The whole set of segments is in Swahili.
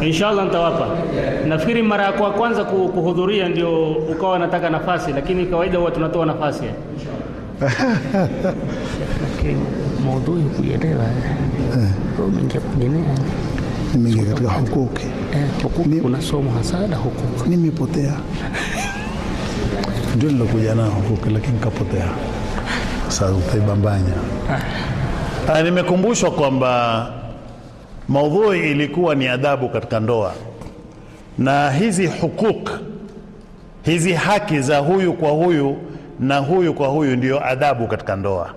Inshallah nitawapa. Nafikiri mara ya kwanza kuhudhuria ndio ukawa nataka nafasi, lakini kawaida huwa tunatoa nafasi. Lakini maudhui kuelewa. Nimeingia katika hukuki. Hukuki kuna somo hasada hukuki. Nimepotea. Ndio nilokuja nao hukuki lakini kapotea. Sasa utaibambanya. Nimekumbushwa kwamba maudhui ilikuwa ni adabu katika ndoa, na hizi hukuk, hizi haki za huyu kwa huyu na huyu kwa huyu ndio adabu katika ndoa.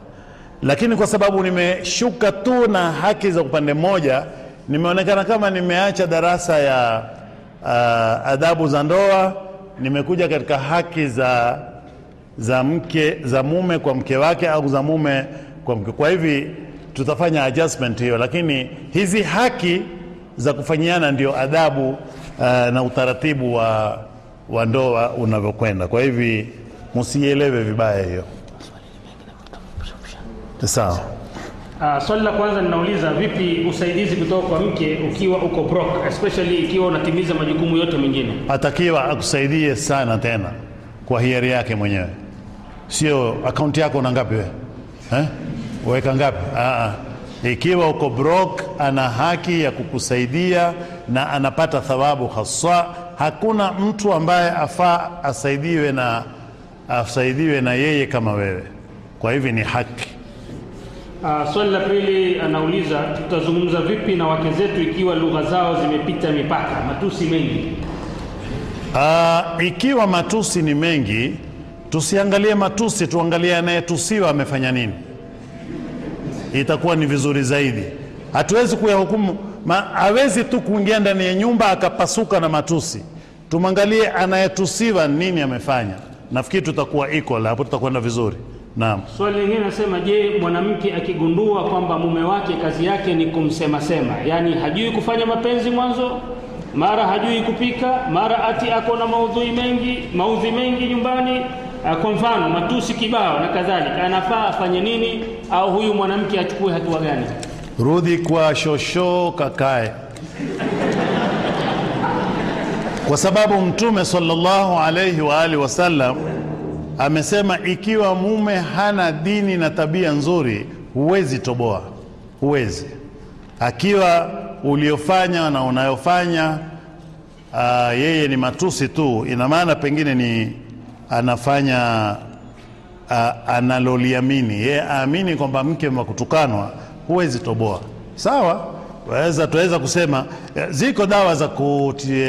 Lakini kwa sababu nimeshuka tu na haki za upande mmoja, nimeonekana kama nimeacha darasa ya adabu za ndoa, nimekuja katika haki za mume kwa mke wake au za mume kwa mke. Kwa hivi tutafanya adjustment hiyo, lakini hizi haki za kufanyiana ndio adabu na utaratibu wa ndoa unavyokwenda. Kwa hivi msielewe vibaya hiyo. Sawa. Swali la kwanza ninauliza, vipi usaidizi kutoka kwa mke ukiwa uko broke, especially ikiwa unatimiza majukumu yote mengine? Atakiwa akusaidie sana tena kwa hiari yake mwenyewe. Sio akaunti yako una ngapi wewe? Weka ngapi? Ikiwa uko broke, ana haki ya kukusaidia na anapata thawabu haswa. Hakuna mtu ambaye afaa asaidiwe na yeye kama wewe. Kwa hivyo ni haki. Swali la pili anauliza, tutazungumza vipi na wake zetu ikiwa lugha zao zimepita mipaka, matusi mengi? Ikiwa matusi ni mengi, tusiangalie matusi, tuangalie anayetusiwa amefanya nini. Itakuwa ni vizuri zaidi. Hatuwezi kuyahukumu, hawezi tu kuingia ndani ya nyumba akapasuka na matusi. Tumwangalie anayetusiwa nini amefanya. Nafikiri tutakuwa equal, hapo tutakwenda vizuri. Naam. Swali lingine nasema, je, mwanamke akigundua kwamba mume wake kazi yake ni kumsema sema, yani hajui kufanya mapenzi mwanzo, mara hajui kupika, mara ati ako na maudhi mengi nyumbani, kwa mfano matusi kibao na kadhalika, anafaa afanye nini, au huyu mwanamke achukue hatua gani? Rudi kwa shosho kakae. Kwa sababu Mtume sallallahu alayhi wa alihi wasallam amesema, ikiwa mume hana dini na tabia nzuri, huwezi toboa. Huwezi. Akiwa uliofanya na unayofanya yeye ni matusi tu, ina maana pengine ni anafanya analoliamini. Yeye aamini kwamba mke wa kutukanwa, huwezi toboa. Sawa? Tuweza kusema ziko dawa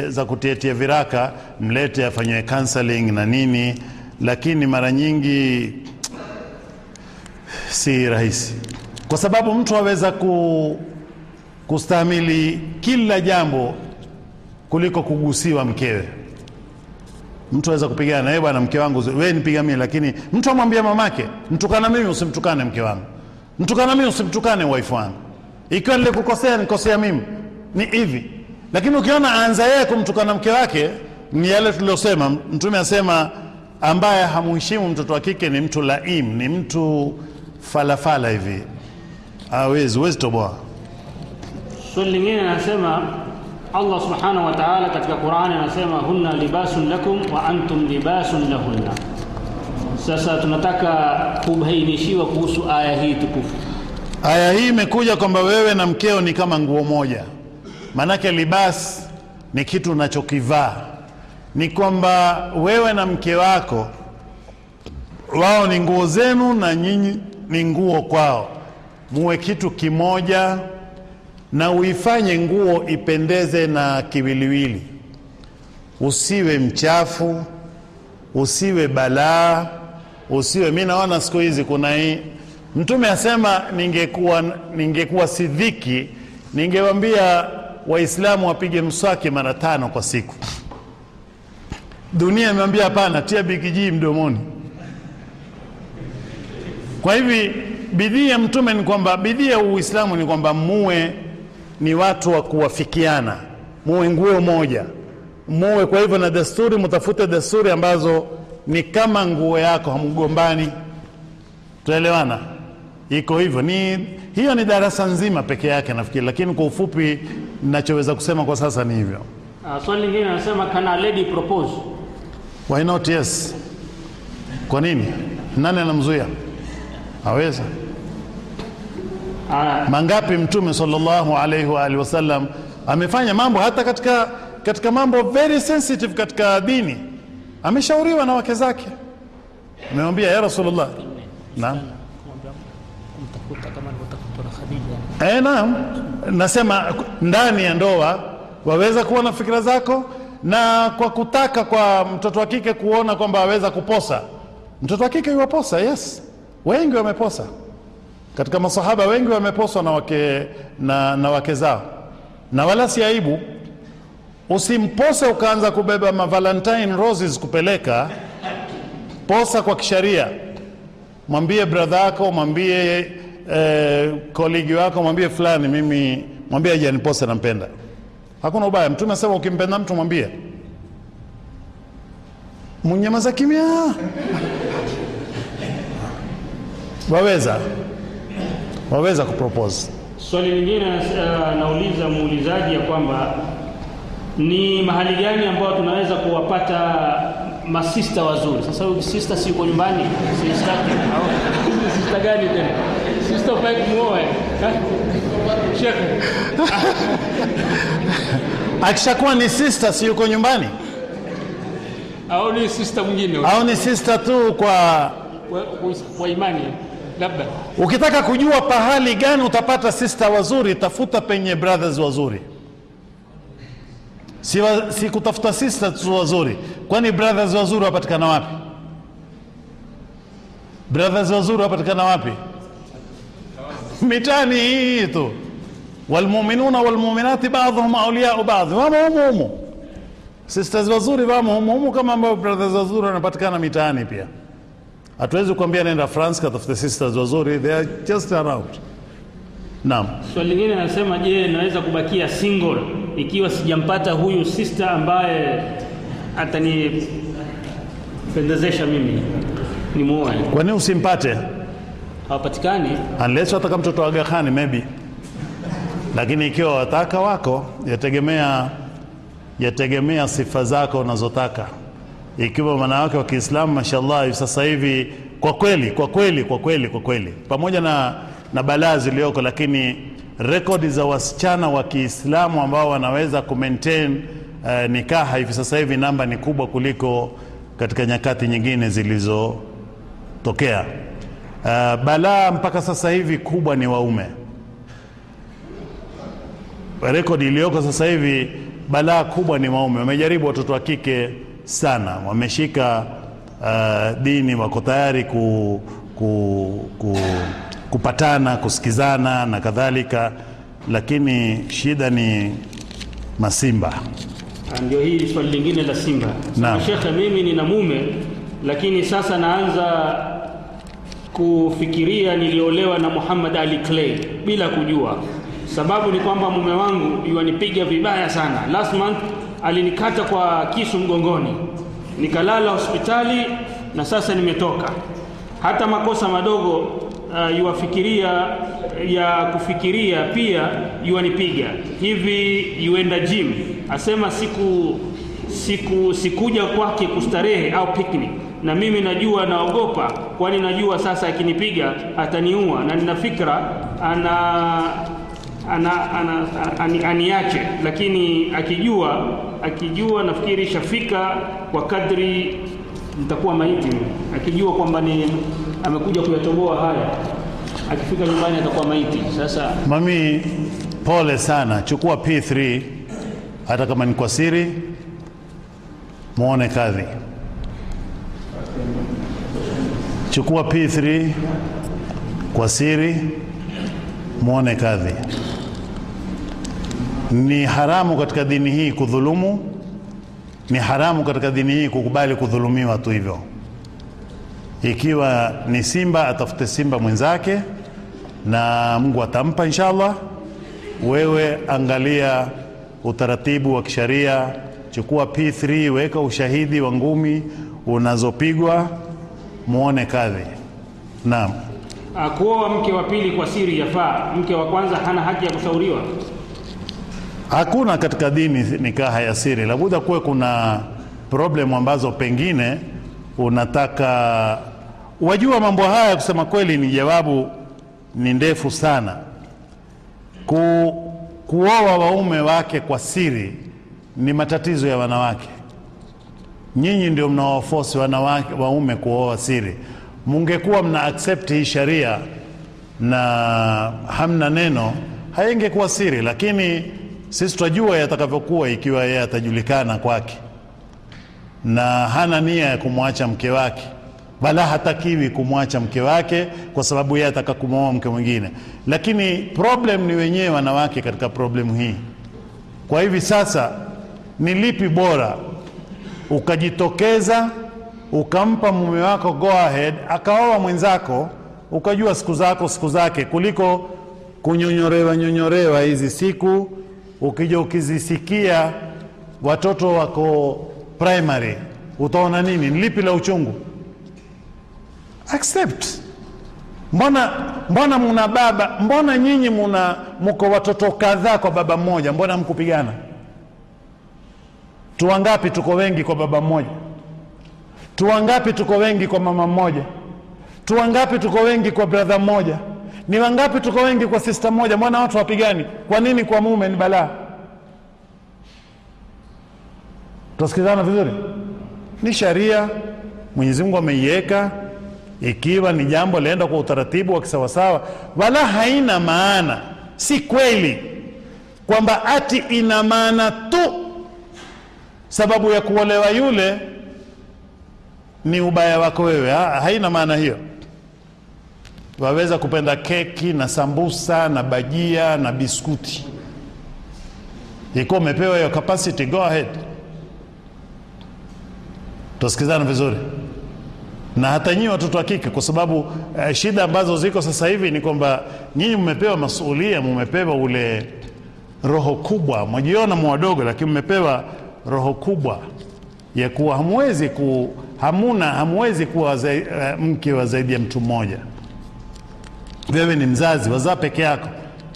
za kutietia viraka, mlete afanywe counseling na nini, lakini mara nyingi si rahisi. Kwa sababu mtu aweza kustahimili kila jambo kuliko kugusiwa mkewe. Mtu aweza kupigana na yeye, bwana mke wangu wewe nipiga mimi, lakini mtu amwambia mamake, mtukana mimi usimtukane mke wangu, mtukana mimi usimtukane wife wangu. Ikiwa nilikukosea nikosea mimi, ni hivi. Lakini ukiona aanza yeye kumtukana mke wake, ni yale tuliyosema. Mtume asema ambaye hamuheshimu mtoto wa kike ni mtu laim, ni mtu falafala hivi. Hawezi toboa. Swali lingine anasema, Allah subhanahu wa ta'ala katika Qur'ani anasema, hunna libasun lakum wa antum libasun lahunna. Sasa tunataka kubainishiwa kuhusu aya hii tukufu. Aya hii imekuja kwamba wewe na mkeo ni kama nguo moja. Manake libas ni kitu unachokivaa. Ni kwamba wewe na mke wako, wao ni nguo zenu na nyinyi ni nguo kwao. Muwe kitu kimoja na uifanye nguo ipendeze na kiwiliwili. Usiwe mchafu, usiwe balaa, usiwe. Mimi naona siku hizi kuna hii, Mtume asema ningekuwa sidhiki, ningewaambia Waislamu wapige mswaki mara 5 kwa siku. Dunia imeambia hapana, tia bikiji mdomoni. Kwa hivi bidii ya Mtume ni kwamba, bidii ya Uislamu ni kwamba muwe ni watu wa kuwafikiana, muwe nguo moja, muwe. Kwa hivyo na desturi, mtafute desturi ambazo ni kama nguo yako, hamgombani. Tuelewana? iko hivyo. Hiyo ni darasa nzima peke yake nafikiri, lakini kwa ufupi ninachoweza kusema kwa sasa ni hivyo. Swali lingine anasema, can a lady propose? Why not? Yes. Kwa nini? Nani anamzuia? Haweza. Mangapi Mtume sallallahu alaihi wa alihi wasallam amefanya mambo hata katika mambo very sensitive katika dini, ameshauriwa na wake zake, amemwambia ya Rasulullah. Naam. Naam, nasema ndani ya ndoa waweza kuwa na fikra zako, na kwa kutaka kwa mtoto wa kike kuona kwamba aweza kuposa, mtoto wa kike yuwaposa. Yes, wengi wameposa katika masahaba, wengi wameposwa na wake zao, na wala si aibu. Usimpose ukaanza kubeba ma Valentine roses kupeleka. Posa kwa kisharia, mwambie brother yako, mwambie kolegi wako, mwambie fulani, mimi mwambie aje nipose, nampenda. Hakuna ubaya. Mtume asema ukimpenda mtu mwambie. Mnyamaza kimya. waweza kupropose. Swali lingine nauliza muulizaji ya kwamba ni mahali gani ambao tunaweza kuwapata masista wazuri. Sasa huyu sister si yuko nyumbani, sister au sister gani tena? Sister of muoe. Sheikh. Akishakuwa ni sister si yuko nyumbani? Au ni sister mwingine? Au ni sister tu kwa imani? Labda. Ukitaka kujua pahali gani utapata sister wazuri, tafuta penye brothers wazuri. Si kutafuta sisters wazuri. Kwani brothers wazuri wapatikana wapi? Brothers wazuri wapatikana wapi? Mitani hii tu. Walmu'minuna walmu'minati ba'dhum awliya'u ba'd. Wamo humo. Sisters wazuri wamo humo kama ambao brothers wazuri wanapatikana mitaani pia. Hatuwezi kuambia nenda France katafute sisters wazuri, they are just around. Naam. Swali lingine nasema, je, naweza kubakia single ikiwa sijampata huyu sister ambaye atanipendezesha mimi ni muoe? Kwa nini usimpate? Hawapatikani. Unless wataka mtoto wa Aga Khan maybe. Lakini ikiwa wataka wako, yategemea sifa zako unazotaka. Ikiwa wanawake wa Kiislamu mashallah sasa hivi kwa kweli pamoja na balaa zilizoko, lakini rekodi za wasichana wa Kiislamu ambao wanaweza kumaintain nikaha hivi sasa hivi namba ni kubwa kuliko katika nyakati nyingine zilizotokea. Balaa mpaka sasa hivi kubwa ni waume. Rekodi iliyoko sasa hivi balaa kubwa ni waume. Wamejaribu watoto wa kike sana, wameshika dini, wako tayari kupatana, kusikizana na kadhalika, lakini shida ni masimba. Ndio hii swali lingine la simba. Sasa Sheikh, mimi nina mume lakini sasa naanza kufikiria niliolewa na Muhammad Ali Clay bila kujua. Sababu ni kwamba mume wangu yuanipiga vibaya sana. Last month alinikata kwa kisu mgongoni, nikalala hospitali na sasa nimetoka. Hata makosa madogo kufikiria pia yuanipiga. Hivi yuenda gym, asema sikuja kwake kustarehe au picnic, na mimi najua naogopa, kwani najua sasa akinipiga ataniua, na nina fikra aniache, lakini akijua nafikiri shafika kwa kadri nitakuwa maiti. Akijua kwamba amekuja kuyatoboa haya, akifika nyumbani atakuwa maiti. Sasa mami, pole sana, chukua P3 hata kama ni kwa siri, muone kadhi. Chukua P3 kwa siri, muone kadhi. Ni haramu katika dini hii kudhulumu, ni haramu katika dini hii kukubali kudhulumiwa tu hivyo. Ikiwa ni simba, atafute simba mwenzake na Mungu atampa inshallah. Wewe angalia utaratibu wa kisharia, chukua P3, weka ushahidi wa ngumi unazopigwa, muone kadhi. Naam. kuoa mke wa pili kwa siri yafaa, mke wa kwanza hana haki ya kushauriwa? Hakuna katika dini nikaha ya siri. Labda kuwe kuna problem ambazo pengine unataka wajua mambo haya. Kusema kweli ni jawabu ni ndefu sana. Kuoa waume wake kwa siri ni matatizo ya wanawake. Nyinyi ndio mnawaforce wanawake waume kuoa siri. Mungekuwa mna accept hii sharia na hamna neno, haingekuwa siri. Lakini sisi tunajua yatakavyokuwa ikiwa yeye atajulikana kwake na hana nia ya kumwacha mke wake, wala hatakiwi kumwacha mke wake kwa sababu yeye ataka kumwoa mke mwingine. Lakini problem ni wenyewe wanawake katika problem hii. Kwa hivi sasa ni lipi bora, ukajitokeza ukampa mume wako go ahead akaoa mwenzako, ukajua siku zako siku zake, kuliko kunyonyorewa hizi siku, ukija ukizisikia watoto wako primary, utaona nini? Ni lipi la uchungu? Accept. Mbona muna baba, mbona nyinyi mko watoto kadhaa kwa baba mmoja, mbona mkupigana? Tuwangapi tuko wengi kwa baba mmoja? Tuwangapi tuko wengi kwa mama mmoja? Tuwangapi tuko wengi kwa brother mmoja? Ni wangapi tuko wengi kwa sister mmoja? Mbona watu wapigani? Kwa nini kwa mume ni balaa? Tusikizana vizuri. Ni sharia Mwenyezi Mungu ameiweka, ikiwa ni jambo laenda kwa utaratibu wa kisawasawa, wala haina maana. Si kweli kwamba ati ina maana tu sababu ya kuolewa yule ni ubaya wako wewe. Haina maana hiyo. Waweza kupenda keki na sambusa na bajia na biskuti, iko umepewa hiyo capacity, go ahead. Tusikizane vizuri. Na hata nyinyi watoto wa kike, kwa sababu shida ambazo ziko sasa hivi ni kwamba nyinyi mmepewa masuhulia, mmepewa ule roho kubwa, mwajiona mwadogo, lakini mmepewa roho kubwa ya kuwa hamwezi kuwa mke wa zaidi ya mtu mmoja. Wewe ni mzazi, wazaa peke yako.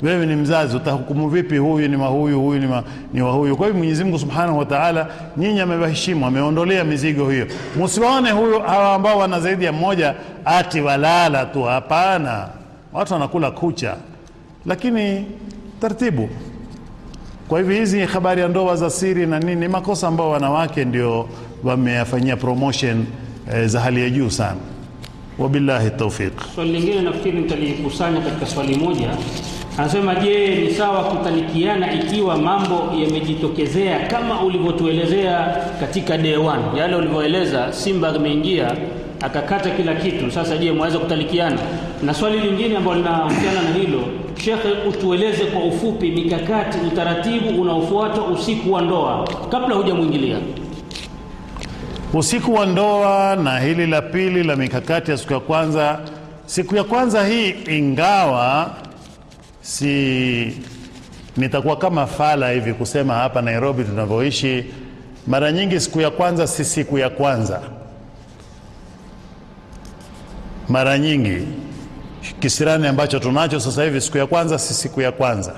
Wewe ni mzazi, utahukumu vipi huyu ni wa huyu, huyu ni wa huyu? Kwa hivyo Mwenyezi Mungu Subhanahu wa Ta'ala nyinyi amewaheshimu, ameondolea mizigo hiyo. Msiwaone hawa ambao wana zaidi ya mmoja ati walala tu, hapana. Watu wanakula kucha, lakini taratibu. Kwa hivyo hizi habari ya ndoa za siri na nini, makosa ambao wanawake ndio wameyafanyia promotion za hali ya juu sana. Wabillahi tawfiq. Swali lingine nafikiri nitalikusanya katika swali moja. Anasema, je, ni sawa kutalikiana ikiwa mambo yamejitokezea kama ulivyotuelezea katika day 1, yale ulivyoeleza Simba ameingia akakata kila kitu, sasa je mwaweza kutalikiana? Na swali lingine ambalo linahusiana na hilo, Sheikh, utueleze kwa ufupi mikakati, utaratibu unaofuata usiku wa ndoa kabla hujamuingilia. Usiku wa ndoa na hili la pili la mikakati ya siku ya kwanza. Siku ya kwanza hii, ingawa nitakuwa kama fala hivi kusema hapa Nairobi tunavyoishi, mara nyingi siku ya kwanza si siku ya kwanza. Mara nyingi kisirani ambacho tunacho sasa hivi, siku ya kwanza si siku ya kwanza.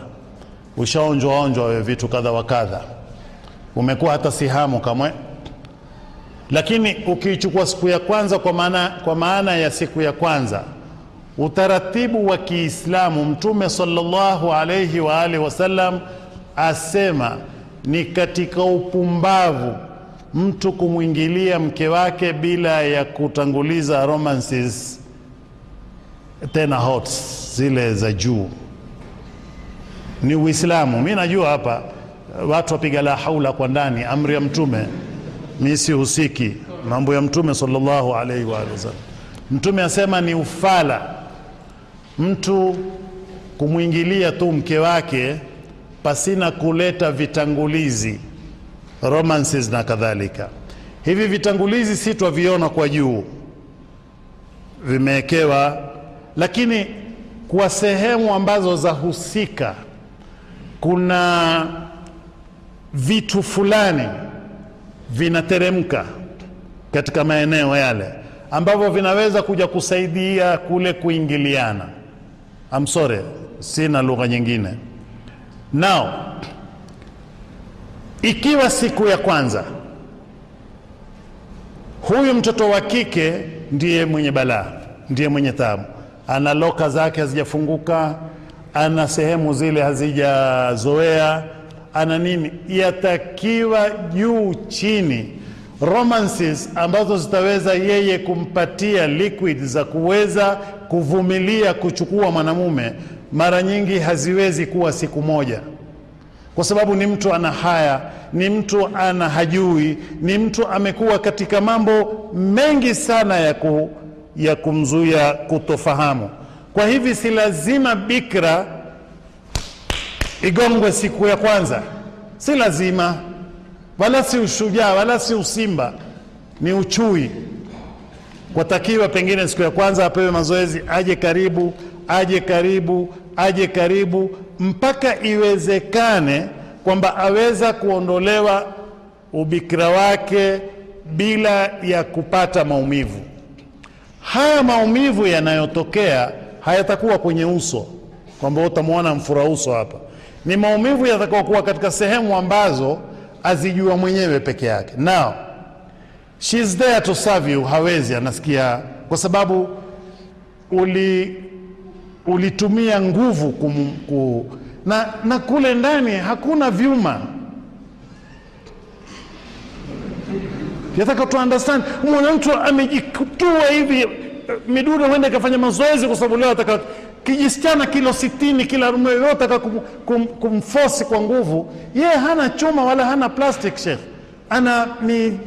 Ushaonjwa vitu kadha wa kadha, umekuwa hata sihamu kamwe. Lakini ukichukua siku ya kwanza kwa maana ya siku ya kwanza, utaratibu wa Kiislamu, Mtume sallallahu alayhi wa alihi wasallam asema ni katika upumbavu mtu kumwingilia mke wake bila ya kutanguliza romances tena hot zile za juu. Ni Uislamu. Mimi najua hapa watu wapiga la haula kwa ndani, amri ya Mtume. Mimi sihusiki, mambo ya Mtume sallallahu alayhi wa sallam. Mtume asema ni ufala mtu kumwingilia tu mke wake pasina kuleta vitangulizi, romances na kadhalika. Hivi vitangulizi si twaviona kwa juu, vimewekewa, lakini kwa sehemu ambazo zahusika kuna vitu fulani vinateremka katika maeneo yale ambavyo vinaweza kuja kusaidia kule kuingiliana. I'm sorry, sina lugha nyingine. Now, ikiwa siku ya kwanza huyu mtoto wa kike ndiye mwenye balaa, ndiye mwenye taabu, ana loka zake hazijafunguka, ana sehemu zile hazijazoea, ana nini, yatakiwa juu chini romances ambazo zitaweza yeye kumpatia liquid za kuweza kuvumilia kuchukua mwanamume. Mara nyingi haziwezi kuwa siku moja, kwa sababu ni mtu ana haya, ni mtu ana hajui, ni mtu amekuwa katika mambo mengi sana ya kumzuia kutofahamu. Kwa hivi si lazima bikra igongwe siku ya kwanza, si lazima, wala si ushujaa, wala si usimba, ni uchui. Kwa takiwa pengine siku ya kwanza apewe mazoezi, aje karibu, aje karibu, aje karibu, mpaka iwezekane kwamba aweza kuondolewa ubikra wake bila ya kupata maumivu. Haya maumivu yanayotokea hayatakuwa kwenye uso, kwamba utamuona mfura uso hapa. Ni maumivu yatakayokuwa katika sehemu ambazo azijua mwenyewe peke yake. Now, she's there to serve you. Hawezi, anasikia, kwa sababu ulitumia nguvu na kule ndani hakuna vyuma. Yataka tu understand, mtu amejikutua hivi midude huenda kafanya mazoezi, kwa sababu leo ataka kijisichana kilo 60 kila rume yote ataka kumforce kwa nguvu. Yeye hana chuma wala hana plastic, sheikh, ana ni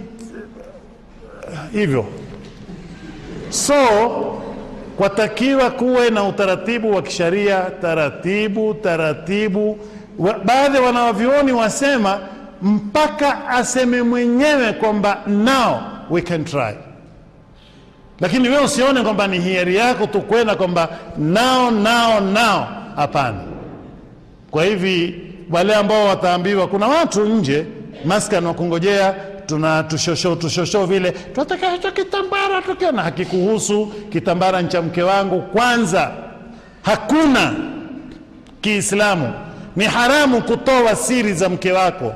hivyo. So kwatakiwa kuwe na utaratibu wa kisharia, taratibu. Baadhi wanawavyuoni wasema mpaka aseme mwenyewe kwamba now we can try. Lakini wewe usione kwamba ni hiari yako tu kwenda kwamba now, hapana. Kwa hivi wale ambao wataambiwa, kuna watu nje maskani wakungojea, tuna tushosho vile, tunataka hicho kitambara tukiona, hakikuhusu. Kitambara ncha mke wangu. Kwanza, hakuna Kiislamu, ni haramu kutoa siri za mke wako,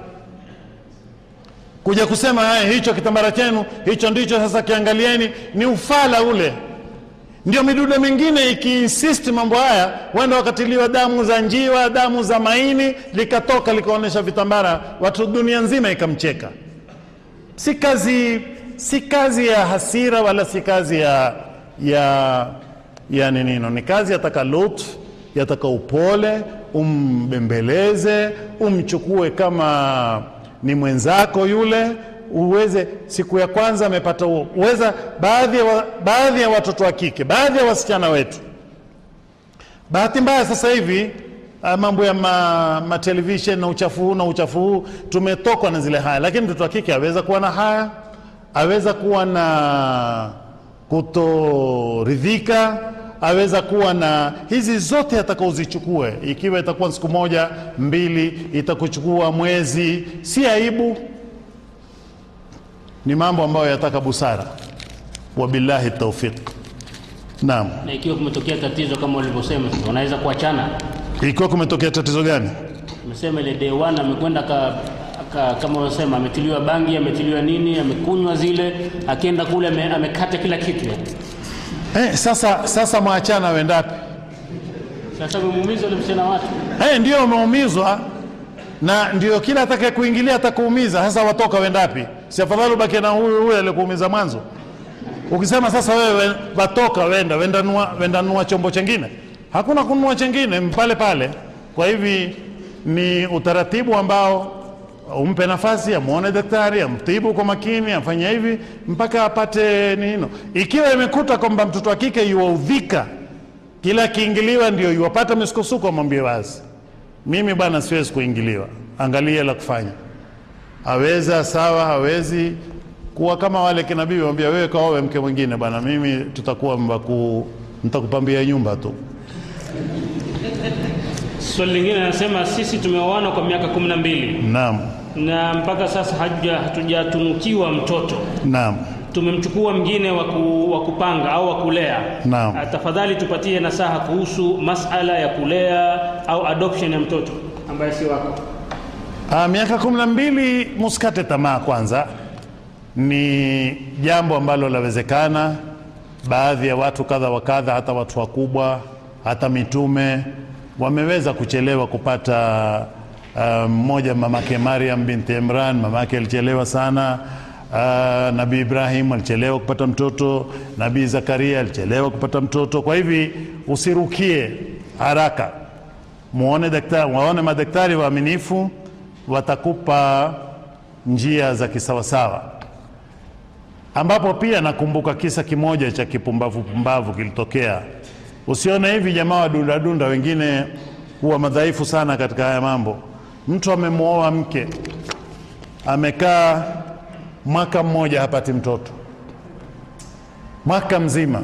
kuja kusema haya hicho kitambara chenu hicho ndicho sasa kiangalieni, ni ufala ule. Ndio midude mingine ikiinsist mambo haya, wenda wakatiliwa damu za njiwa, damu za maini, likatoka likaonesha vitambara, watu dunia nzima ikamcheka. Si kazi ya hasira, wala si kazi ya nini. Ni kazi yataka lutf, yataka upole, umbembeleze, umchukue kama ni mwenzako yule, uweze siku ya kwanza amepata uweza. Baadhi ya watoto wa kike, baadhi ya wasichana wetu, bahati mbaya sasa hivi mambo ya television na uchafu tumetokwa na zile haya. Lakini mtoto wa kike aweza kuwa na haya, aweza kuwa na kutoridhika, aweza kuwa na hizi zote atakaozichukue. Ikiwa itakuwa siku moja, 2, itakuchukua mwezi, si aibu. Ni mambo ambayo yataka busara. Wabillahi tawfiq. Naam. Na ikiwa kumetokea tatizo kama ulivyosema, unaweza kuachana. Ikiwa kumetokea tatizo gani? Umesema ile day 1 amekwenda kama unasema ametiliwa bangi, ametiliwa nini, amekunywa zile, akienda kule amekata kila kitu. Sasa maachana wendapi? Sasa umemuumiza yule msichana watu. Ndio umeumizwa, na ndio kila atakaye kuingilia atakuumiza. Sasa watoka wendapi? Si afadhali baki na huyu aliyekuumiza mwanzo. Ukisema sasa wewe watoka wenda nunua chombo chengine, hakuna kununua chengine, pale pale. Kwa hivi ni utaratibu ambao umpe nafasi, amuone daktari, amtibu kwa makini, afanye hivi mpaka apate nini. Ikiwa imekuta kwamba mtoto wa kike yuaudhika, kila kiingiliwa ndio yuwapata misukosuko, amwambie wazi, mimi bwana siwezi kuingiliwa, angalia la kufanya. Aweza sawa, hawezi kuwa kama wale kina bibi, mwambie wewe kaoe mke mwingine bwana, mimi tutakuwa nitakupambia nyumba tu. Swali lingine anasema sisi tumeoana kwa miaka 12. Naam. Na mpaka sasa hatujatunukiwa mtoto. Naam. tumemchukua mwingine wa kupanga au wa kulea. Naam. Tafadhali tupatie nasaha kuhusu masala ya kulea au adoption ya mtoto ambaye si wako. Miaka 12 musikate tamaa kwanza. Ni jambo ambalo lawezekana. Baadhi ya watu kadha wa kadha, hata watu wakubwa, hata mitume wameweza kuchelewa kupata. Mmoja mamake Maryam binti Imran, mamake alichelewa sana. Nabii Ibrahim alichelewa kupata mtoto, Nabii Zakaria alichelewa kupata mtoto. Kwa hivi usirukie haraka, muone daktari, waone madaktari waaminifu, watakupa njia za kisawasawa. Ambapo pia nakumbuka kisa kimoja cha kipumbavu kilitokea. Usione hivi jamaa wa dunda wengine huwa madhaifu sana katika haya mambo. Mtu amemuoa mke, amekaa mwaka mmoja hapati mtoto, mwaka mzima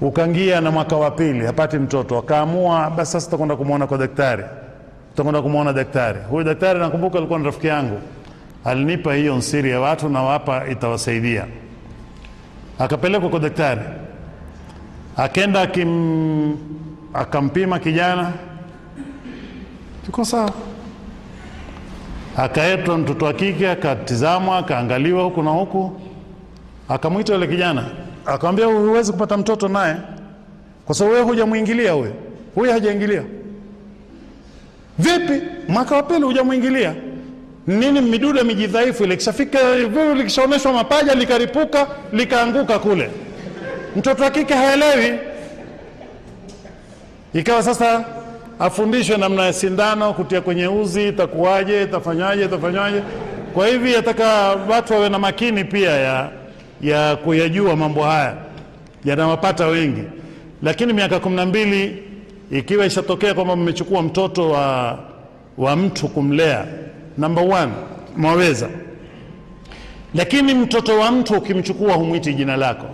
ukangia na mwaka wa pili hapati mtoto, akaamua basi sasa tutakwenda kumuona kwa daktari, tutakwenda kumuona daktari. Huyu daktari nakumbuka alikuwa ni rafiki yangu, alinipa hiyo nsiri ya watu na wapa itawasaidia. Akapelekwa kwa daktari, akenda akampima kijana, yuko sawa. Akaetwa mtoto wa kike, akatizamwa, akaangaliwa huku na huku. Akamwita yule kijana, akamwambia huwezi kupata mtoto naye kwa sababu wewe hujamuingilia. Huyu hajaingilia. Vipi? Mwaka wa pili hujamuingilia. Nini midude mijidhaifu ile kishafika hivyo, likishaoneshwa mapaja likaripuka likaanguka kule. Mtoto wa kike haelewi. Ikawa sasa afundishwe namna ya sindano kutia kwenye uzi, itakuwaje, itafanyaje. Kwa hivi yataka watu wawe na makini pia ya kuyajua mambo haya, yanawapata wengi. Lakini miaka 12 ikiwa ishatokea kwamba mmechukua mtoto wa mtu kumlea, number 1 mwaweza. Lakini mtoto wa mtu ukimchukua humwiti jina lako.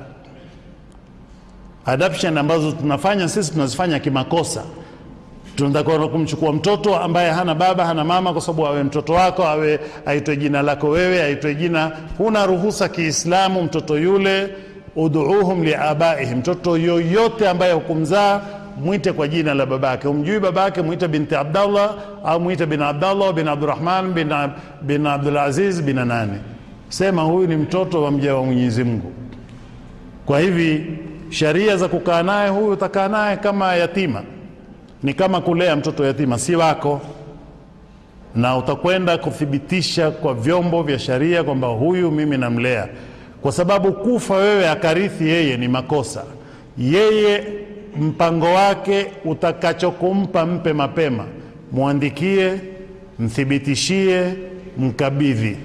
Adoption ambazo tunafanya sisi tunazifanya kimakosa. Tunataka kumchukua mtoto ambaye hana baba hana mama kwa sababu awe mtoto wako, awe aitwe jina lako wewe, aitwe jina. Huna ruhusa Kiislamu mtoto yule, ud'uuhum liabaihim. Mtoto yoyote ambaye hukumzaa mwite kwa jina la babake. Umjui babake mwite binti Abdallah au mwite bin Abdallah bin Abdurrahman bin Abdul Aziz bin nani. Sema huyu ni mtoto wa mja wa Mwenyezi Mungu. Kwa hivi sharia za kukaa naye huyu, utakaa naye kama yatima. Ni kama kulea mtoto yatima, si wako. Na utakwenda kuthibitisha kwa vyombo vya sharia kwamba huyu mimi namlea. Kwa sababu kufa wewe akarithi yeye ni makosa. Yeye mpango wake utakachokumpa mpe mapema. Muandikie, mthibitishie, mkabidhi.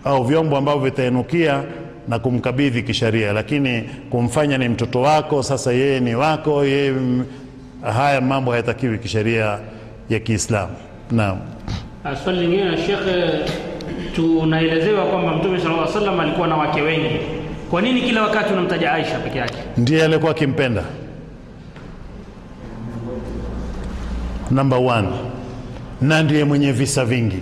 Au vyombo ambavyo vitainukia na kumkabidhi kisharia. Lakini kumfanya ni mtoto wako, sasa yeye ni wako, yeye haya mambo hayatakiwi kisheria ya Kiislamu. Naam. Swali lingine Sheikh, tunaelezewa kwamba Mtume sallallahu alaihi wasallam alikuwa na wake wengi. Kwa nini kila wakati unamtaja Aisha peke yake? Ndiye alikuwa akimpenda. Number 1. Na ndiye mwenye visa vingi.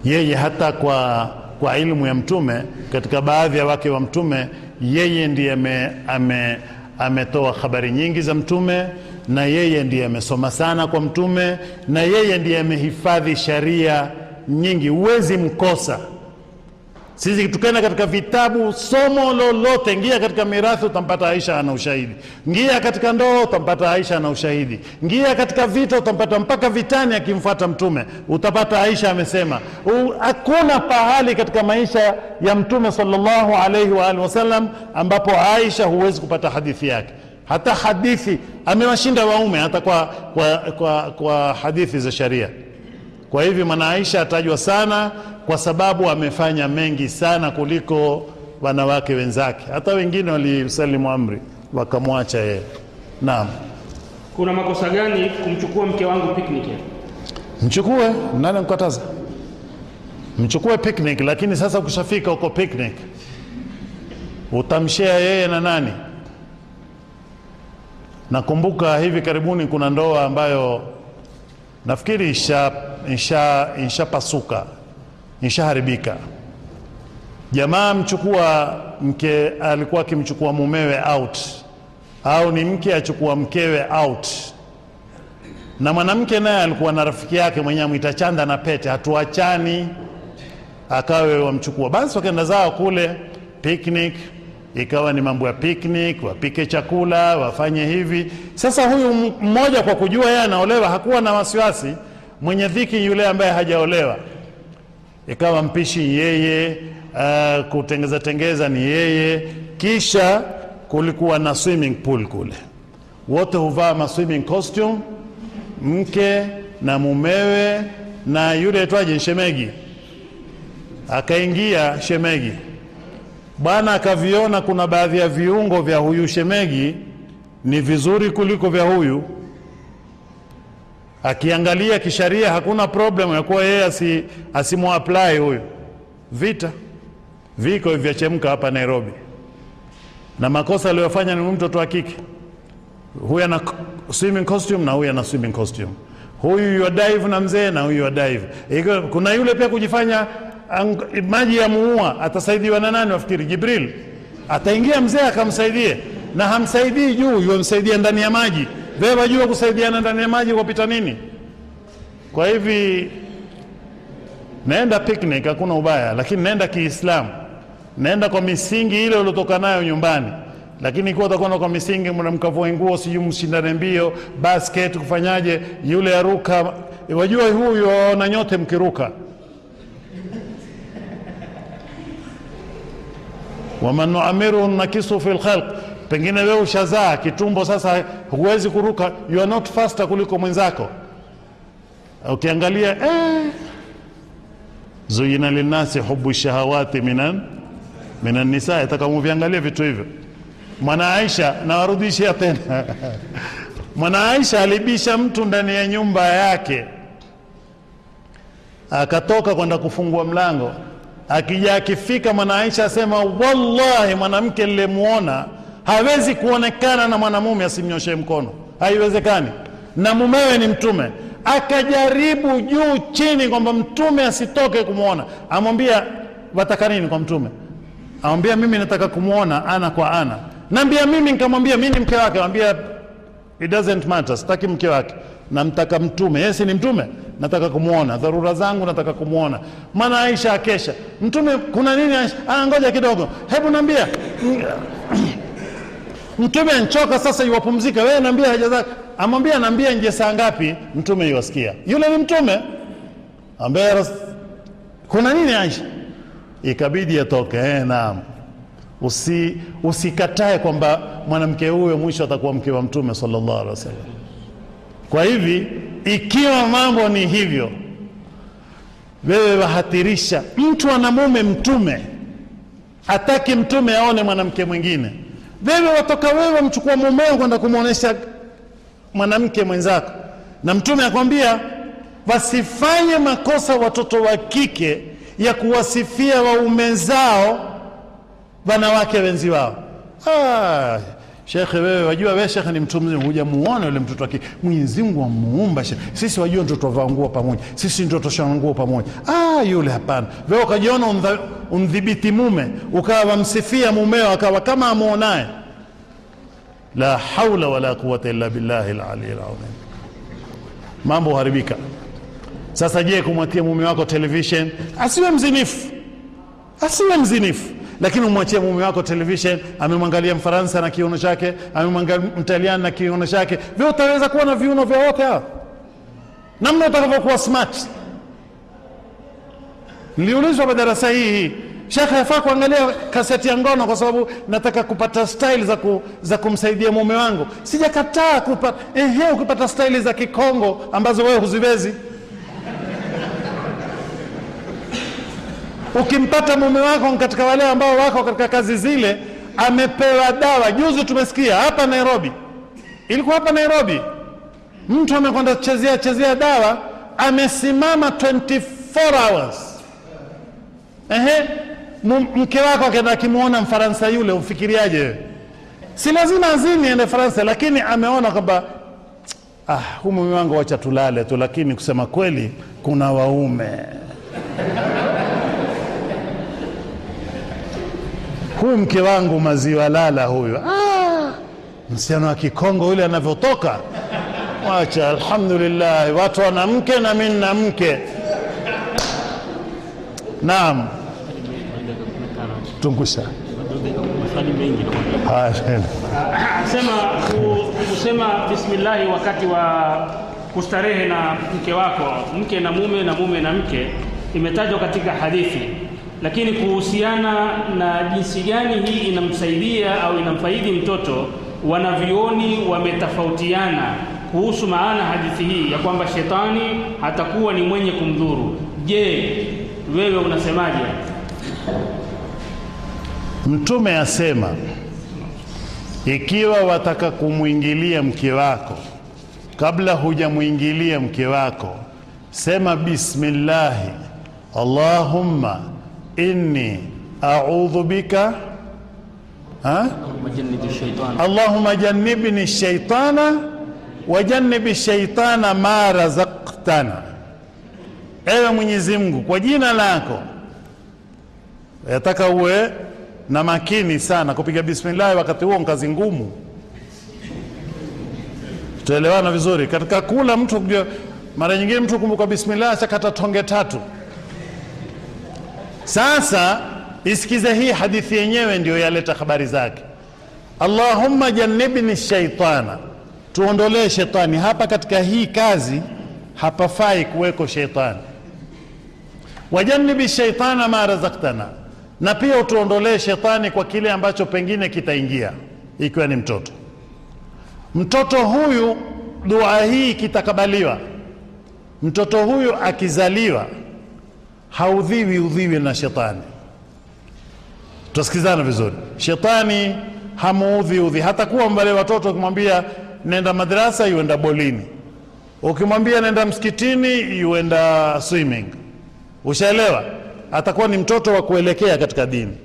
Yeye hata kwa ilmu ya Mtume, katika baadhi ya wake wa Mtume, yeye ndiye ametoa habari nyingi za Mtume, na yeye ndiye amesoma sana kwa Mtume, na yeye ndiye amehifadhi sharia nyingi. Huwezi mkosa. Sisi tukenda katika vitabu, somo lolote, ingia katika mirathi utampata Aisha ana ushahidi. Ingia katika ndoa utampata Aisha ana ushahidi. Ingia katika vita utampata, mpaka vitani akimfuata Mtume utapata Aisha amesema. Hakuna pahali katika maisha ya Mtume sallallahu alaihi wa alihi wasallam ambapo Aisha huwezi kupata hadithi yake. Hata hadithi amewashinda waume hata kwa hadithi za sharia. Kwa hivyo mwana Aisha atajwa sana kwa sababu amefanya mengi sana kuliko wanawake wenzake. Hata wengine walisalimu amri wakamwacha yeye. Naam. Kuna makosa gani kumchukua mke wangu picnic? Mchukue, nani mkataza? Mchukue picnic, lakini sasa ukishafika huko picnic utamshare yeye na nani? Nakumbuka hivi karibuni kuna ndoa ambayo nafikiri insha pasuka, inshaharibika. Jamaa mchukua mke alikuwa akimchukua mumewe out, au ni mke achukua mkewe out, na mwanamke naye alikuwa na rafiki yake mwenyewe muita chanda na pete, hatuachani, akawe wamchukua. Basi wakaenda zao kule picnic, ikawa ni mambo ya picnic, wapike chakula, wafanye hivi. Sasa huyu mmoja kwa kujua yeye anaolewa hakuwa na wasiwasi, mwenye dhiki yule ambaye hajaolewa, ikawa mpishi yeye, kutengeza ni yeye. Kisha kulikuwa na swimming pool kule, wote huvaa ma swimming costume, mke na mumewe na yule aitwaje, shemegi. Akaingia shemegi, bwana akaviona kuna baadhi ya viungo vya huyu shemegi ni vizuri kuliko vya huyu. Akiangalia kisharia hakuna problem ya kuwa yeye asimu apply huyu. Vita viko vya chemka hapa Nairobi, na makosa aliyofanya ni mtoto wa kike. Huyu ana swimming costume na huyu ana swimming costume, huyu yu dive na mzee na huyu yu dive. Kuna yule pia kujifanya maji ya muua, atasaidiwa na nani wafikiri? Jibril. Ataingia mzee akamsaidie, na hamsaidii juu, yomsaidia ndani ya maji. Wewe wajua kusaidiana ndani ya maji kupita nini? Kwa hivi naenda picnic hakuna ubaya, lakini naenda Kiislamu, naenda kwa misingi ile ulotoka nayo nyumbani. Lakini ikiwa utakwenda kwa misingi mnamkavua nguo, siju mshindane mbio, basket, kufanyaje, yule aruka, wajua huyu na nyote mkiruka. Waman nu'amiru nakisu fil khalq, pengine wewe ushazaa kitumbo sasa huwezi kuruka, you are not faster kuliko mwenzako. Ukiangalia zuyina linasi hubu shahawati minan nisa, atakamuviangalia vitu hivyo. Mwana Aisha, na warudishia tena Mwana Aisha alibisha mtu ndani ya nyumba yake, akatoka kwenda kufungua mlango. Akija akifika Mwana Aisha asema, wallahi mwanamke nilimuona hawezi kuonekana na mwanamume asimnyoshe mkono, haiwezekani, na mumewe ni mtume. Akajaribu juu chini kwamba mtume asitoke kumuona. Amwambia, wataka nini kwa mtume? Amwambia, mimi nataka kumuona ana kwa ana. Naambia mimi, nikamwambia mimi ni mke wake. Amwambia, it doesn't matter, sitaki mke wake, namtaka mtume. Yeye si ni mtume, nataka kumuona, dharura zangu nataka kumuona. Maana Aisha akesha, mtume kuna nini Aisha? Ngoja kidogo, hebu naambia mtume anchoka sasa, yuwapumzika, wewe naambia haja zake. Amwambia, naambia nje saa ngapi? Mtume yuwasikia, yule ni mtume. Ambaye kuna nini Aisha? Ikabidi atoke. Naam, usikatae kwamba mwanamke huyo mwisho atakuwa mke wa mtume sallallahu alaihi wasallam. Kwa hivi ikiwa mambo ni hivyo, wewe wahatirisha. Mtu ana mume mtume, hataki mtume aone mwanamke mwingine. Wewe watoka wewe mchukua mumeo kwenda kumuonesha mwanamke mwenzako, na mtume akwambia wasifanye makosa watoto wa kike ya kuwasifia waume zao wanawake wenzi wao. Shekhe, wewe wajua wewe shekhe ni mtu mzima, hujamuona yule mtoto wake. Mwenyezi Mungu amuumba shekhe. Sisi wajua ndio tutavaa nguo pamoja, sisi ndio tutashona nguo pamoja. Yule hapana. Wewe ukajiona undhibiti mume, ukawa msifia mumeo akawa kama amuonaye. La haula wala quwwata illa billahi al-ali al-azim. Mambo haribika. Sasa je, kumwatia mume wako television? Asiwe mzinifu, asiwe mzinifu, lakini umwachie mume wako television, amemwangalia Mfaransa na kiuno chake, amemwangalia Mtaliano na kiuno chake. Wewe utaweza kuwa na viuno vya wote hao? Namna utakavyokuwa smart. Niliulizwa madarasa hii, shekhe yafaa kuangalia kaseti ya ngono kwa sababu nataka kupata style za kumsaidia mume wangu. Sijakataa kupata, ukipata style za Kikongo ambazo wewe huziwezi. Ukimpata mume wako katika wale ambao wako katika kazi zile, amepewa dawa. Juzi tumesikia hapa Nairobi, ilikuwa hapa Nairobi, mtu amekwenda chezea dawa, amesimama 24 hours. Mke wako akaenda akimuona Mfaransa yule, ufikiriaje wewe? Si lazima azini ende Faransa, lakini ameona kwamba huyu mume wangu wacha tulale tu, lakini kusema kweli kuna waume. huyu mke wangu maziwa lala huyu, msichana wa Kikongo yule anavyotoka, wacha alhamdulillah, watu wana mke na mimi na mke. Naam, tungusha sema kusema bismillah wakati wa kustarehe na mke wako, mke na mume na mume na mke, imetajwa katika hadithi, lakini kuhusiana na jinsi gani hii inamsaidia au inamfaidi mtoto, wanavyuoni wametofautiana kuhusu maana hadithi hii ya kwamba shetani hatakuwa ni mwenye kumdhuru. Je, wewe unasemaje? Mtume asema, ikiwa wataka kumwingilia mke wako, kabla hujamuingilia mke wako, sema bismillah, Allahumma inni a'udhu bika Allahumma jannibni shaitana wa jannibi shaitana ma razaqtana. Ewe Mwenyezi Mungu, kwa jina lako, yataka uwe na makini sana kupiga bismillah wakati huo, kazi ngumu. Tuelewana vizuri. Katika kula mtu mara nyingine mtu kumbuka bismillah sakata tonge 3. Sasa isikize hii hadithi yenyewe ndio yaleta habari zake. Allahumma jannibni shaitana, tuondolee shetani. Hapa katika hii kazi hapafai kuweko shetani. Wajannibi shaitana ma razaqtana, na pia utuondolee shetani kwa kile ambacho pengine kitaingia, ikiwa ni mtoto. Mtoto huyu dua hii kitakabaliwa. Mtoto huyu akizaliwa udhiwi na shetani. Tusikizana vizuri. Shetani hamuudhi. Hata kuwa mbale watoto ukimwambia nenda madrasa yuenda bolini, ukimwambia nenda msikitini yuenda swimming. Ushaelewa? Atakuwa ni mtoto wa kuelekea katika dini.